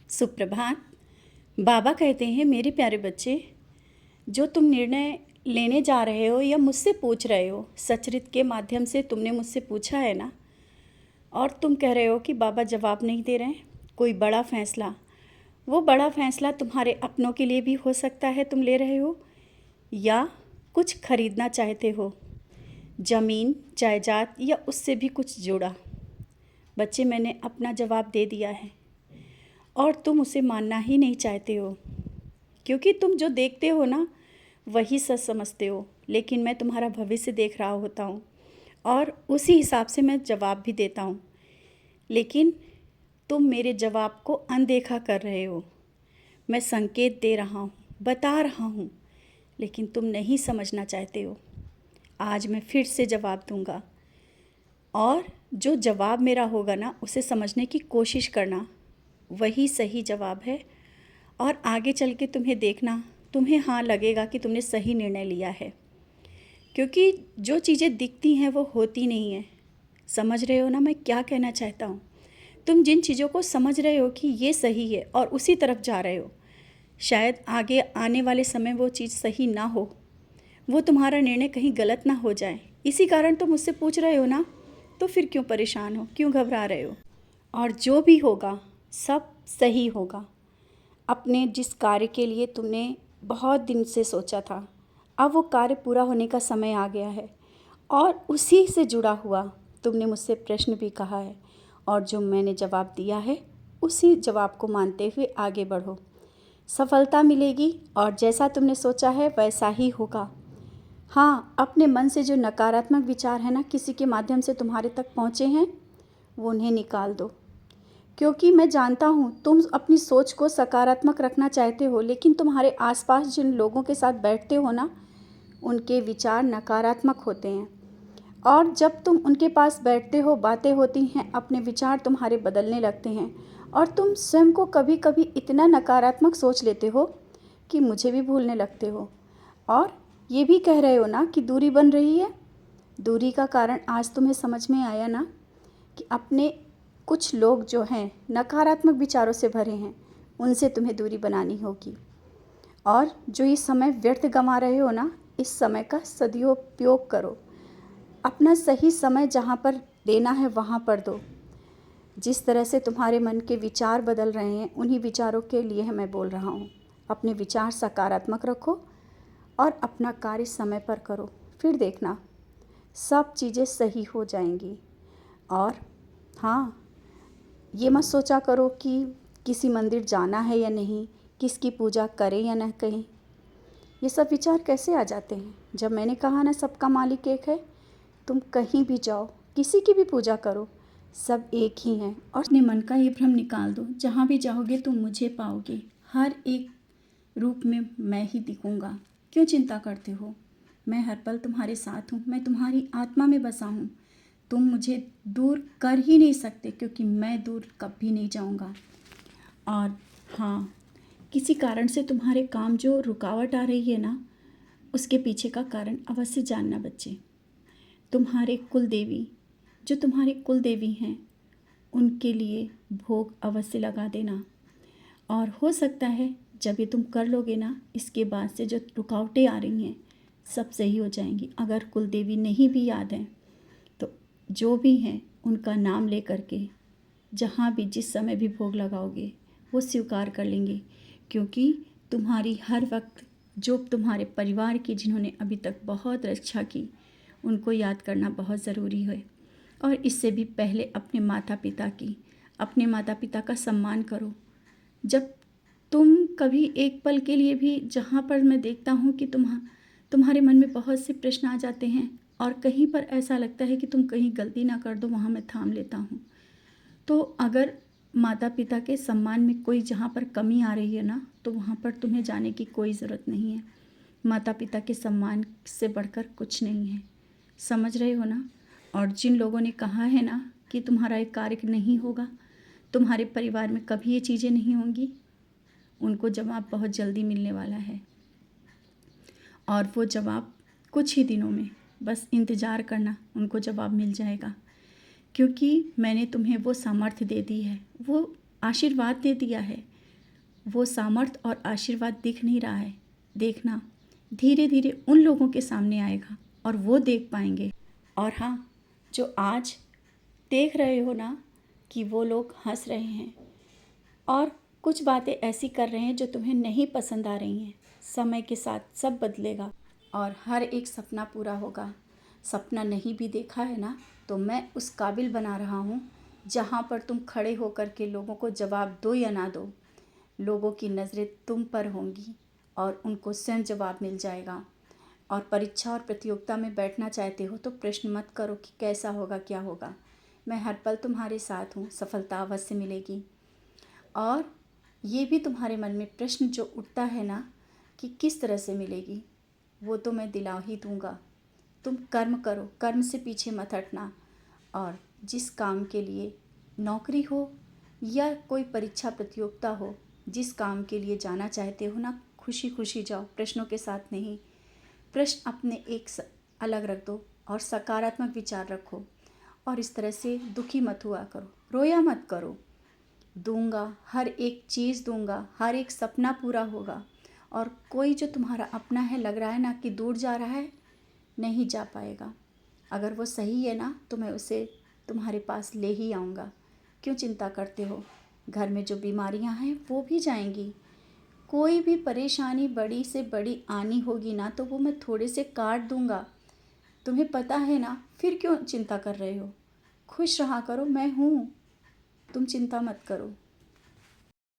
सुप्रभात। बाबा कहते हैं, मेरे प्यारे बच्चे, जो तुम निर्णय लेने जा रहे हो या मुझसे पूछ रहे हो, सचरित के माध्यम से तुमने मुझसे पूछा है ना, और तुम कह रहे हो कि बाबा जवाब नहीं दे रहे हैं। कोई बड़ा फैसला, वो बड़ा फैसला तुम्हारे अपनों के लिए भी हो सकता है, तुम ले रहे हो, या कुछ खरीदना चाहते हो, ज़मीन, जायदाद या उससे भी कुछ जुड़ा। बच्चे, मैंने अपना जवाब दे दिया है और तुम उसे मानना ही नहीं चाहते हो, क्योंकि तुम जो देखते हो ना वही सच समझते हो। लेकिन मैं तुम्हारा भविष्य देख रहा होता हूँ और उसी हिसाब से मैं जवाब भी देता हूँ, लेकिन तुम मेरे जवाब को अनदेखा कर रहे हो। मैं संकेत दे रहा हूँ, बता रहा हूँ, लेकिन तुम नहीं समझना चाहते हो। आज मैं फिर से जवाब दूँगा, और जो जवाब मेरा होगा ना उसे समझने की कोशिश करना, वही सही जवाब है। और आगे चल के तुम्हें देखना, तुम्हें हाँ लगेगा कि तुमने सही निर्णय लिया है, क्योंकि जो चीज़ें दिखती हैं वो होती नहीं हैं। समझ रहे हो ना मैं क्या कहना चाहता हूँ? तुम जिन चीज़ों को समझ रहे हो कि ये सही है और उसी तरफ जा रहे हो, शायद आगे आने वाले समय वो चीज़ सही ना हो, वो तुम्हारा निर्णय कहीं गलत ना हो जाए। इसी कारण तुम मुझसे पूछ रहे हो ना, तो फिर क्यों परेशान हो, क्यों घबरा रहे हो? और जो भी होगा सब सही होगा। अपने जिस कार्य के लिए तुमने बहुत दिन से सोचा था, अब वो कार्य पूरा होने का समय आ गया है, और उसी से जुड़ा हुआ तुमने मुझसे प्रश्न भी कहा है, और जो मैंने जवाब दिया है उसी जवाब को मानते हुए आगे बढ़ो। सफलता मिलेगी और जैसा तुमने सोचा है वैसा ही होगा। हाँ, अपने मन से जो नकारात्मक विचार है ना, किसी के माध्यम से तुम्हारे तक पहुँचे हैं, वो उन्हें निकाल दो। क्योंकि मैं जानता हूँ तुम अपनी सोच को सकारात्मक रखना चाहते हो, लेकिन तुम्हारे आसपास जिन लोगों के साथ बैठते हो ना, उनके विचार नकारात्मक होते हैं। और जब तुम उनके पास बैठते हो, बातें होती हैं, अपने विचार तुम्हारे बदलने लगते हैं, और तुम स्वयं को कभी कभी इतना नकारात्मक सोच लेते हो कि मुझे भी भूलने लगते हो। और ये भी कह रहे हो ना कि दूरी बन रही है। दूरी का कारण आज तुम्हें समझ में आया ना, कि अपने कुछ लोग जो हैं नकारात्मक विचारों से भरे हैं, उनसे तुम्हें दूरी बनानी होगी। और जो ये समय व्यर्थ गंवा रहे हो ना, इस समय का सदुपयोग करो। अपना सही समय जहाँ पर देना है वहाँ पर दो। जिस तरह से तुम्हारे मन के विचार बदल रहे हैं, उन्हीं विचारों के लिए मैं बोल रहा हूँ। अपने विचार सकारात्मक रखो और अपना कार्य समय पर करो, फिर देखना सब चीज़ें सही हो जाएंगी। और हाँ, ये मत सोचा करो कि किसी मंदिर जाना है या नहीं, किसकी पूजा करें या न करें। ये सब विचार कैसे आ जाते हैं? जब मैंने कहा ना सबका मालिक एक है, तुम कहीं भी जाओ, किसी की भी पूजा करो, सब एक ही हैं। और अपने मन का ये भ्रम निकाल दो, जहाँ भी जाओगे तुम मुझे पाओगे। हर एक रूप में मैं ही दिखूँगा। क्यों चिंता करते हो? मैं हर पल तुम्हारे साथ हूँ, मैं तुम्हारी आत्मा में बसा हूँ। तुम मुझे दूर कर ही नहीं सकते, क्योंकि मैं दूर कभी नहीं जाऊँगा। और हाँ, किसी कारण से तुम्हारे काम जो रुकावट आ रही है ना, उसके पीछे का कारण अवश्य जानना बच्चे। तुम्हारे कुल देवी, जो तुम्हारे कुल देवी हैं, उनके लिए भोग अवश्य लगा देना। और हो सकता है जब ये तुम कर लोगे ना, इसके बाद से जो रुकावटें आ रही हैं सब सही हो जाएंगी। अगर कुल देवी नहीं भी याद है तो जो भी हैं उनका नाम ले करके जहाँ भी जिस समय भी भोग लगाओगे वो स्वीकार कर लेंगे। क्योंकि तुम्हारी हर वक्त जो तुम्हारे परिवार की, जिन्होंने अभी तक बहुत रक्षा की, उनको याद करना बहुत ज़रूरी है। और इससे भी पहले अपने माता पिता की, अपने माता पिता का सम्मान करो। जब तुम कभी एक पल के लिए भी, जहाँ पर मैं देखता हूँ कि तुम्हारे मन में बहुत से प्रश्न आ जाते हैं और कहीं पर ऐसा लगता है कि तुम कहीं गलती ना कर दो, वहाँ मैं थाम लेता हूँ। तो अगर माता पिता के सम्मान में कोई जहाँ पर कमी आ रही है ना, तो वहाँ पर तुम्हें जाने की कोई ज़रूरत नहीं है। माता पिता के सम्मान से बढ़कर कुछ नहीं है। समझ रहे हो ना? और जिन लोगों ने कहा है ना कि तुम्हारा एक कार्य नहीं होगा, तुम्हारे परिवार में कभी ये चीज़ें नहीं होंगी, उनको जवाब बहुत जल्दी मिलने वाला है। और वो जवाब कुछ ही दिनों में, बस इंतज़ार करना, उनको जवाब मिल जाएगा। क्योंकि मैंने तुम्हें वो सामर्थ्य दे दी है, वो आशीर्वाद दे दिया है वो सामर्थ्य और आशीर्वाद दिख नहीं रहा है। देखना, धीरे धीरे उन लोगों के सामने आएगा और वो देख पाएंगे। और हाँ, जो आज देख रहे हो ना कि वो लोग हंस रहे हैं और कुछ बातें ऐसी कर रहे हैं जो तुम्हें नहीं पसंद आ रही हैं, समय के साथ सब बदलेगा और हर एक सपना पूरा होगा। सपना नहीं भी देखा है ना, तो मैं उस काबिल बना रहा हूँ जहाँ पर तुम खड़े होकर के लोगों को जवाब दो या ना दो, लोगों की नज़रें तुम पर होंगी और उनको स्वयं जवाब मिल जाएगा। और परीक्षा और प्रतियोगिता में बैठना चाहते हो तो प्रश्न मत करो कि कैसा होगा, क्या होगा। मैं हर पल तुम्हारे साथ हूँ, सफलता अवश्य मिलेगी। और ये भी तुम्हारे मन में प्रश्न जो उठता है ना कि किस तरह से मिलेगी, वो तो मैं दिला ही दूँगा। तुम कर्म करो, कर्म से पीछे मत हटना। और जिस काम के लिए, नौकरी हो या कोई परीक्षा प्रतियोगिता हो, जिस काम के लिए जाना चाहते हो ना, खुशी खुशी जाओ, प्रश्नों के साथ नहीं। प्रश्न अपने अलग रख दो और सकारात्मक विचार रखो। और इस तरह से दुखी मत हुआ करो, रोया मत करो। दूंगा, हर एक चीज़ दूंगा, हर एक सपना पूरा होगा। और कोई जो तुम्हारा अपना है, लग रहा है ना कि दूर जा रहा है, नहीं जा पाएगा। अगर वो सही है ना तो मैं उसे तुम्हारे पास ले ही आऊँगा। क्यों चिंता करते हो? घर में जो बीमारियां हैं वो भी जाएंगी। कोई भी परेशानी बड़ी से बड़ी आनी होगी ना तो वो मैं थोड़े से काट दूंगा। तुम्हें पता है ना, फिर क्यों चिंता कर रहे हो? खुश रहा करो, मैं हूँ, तुम चिंता मत करो।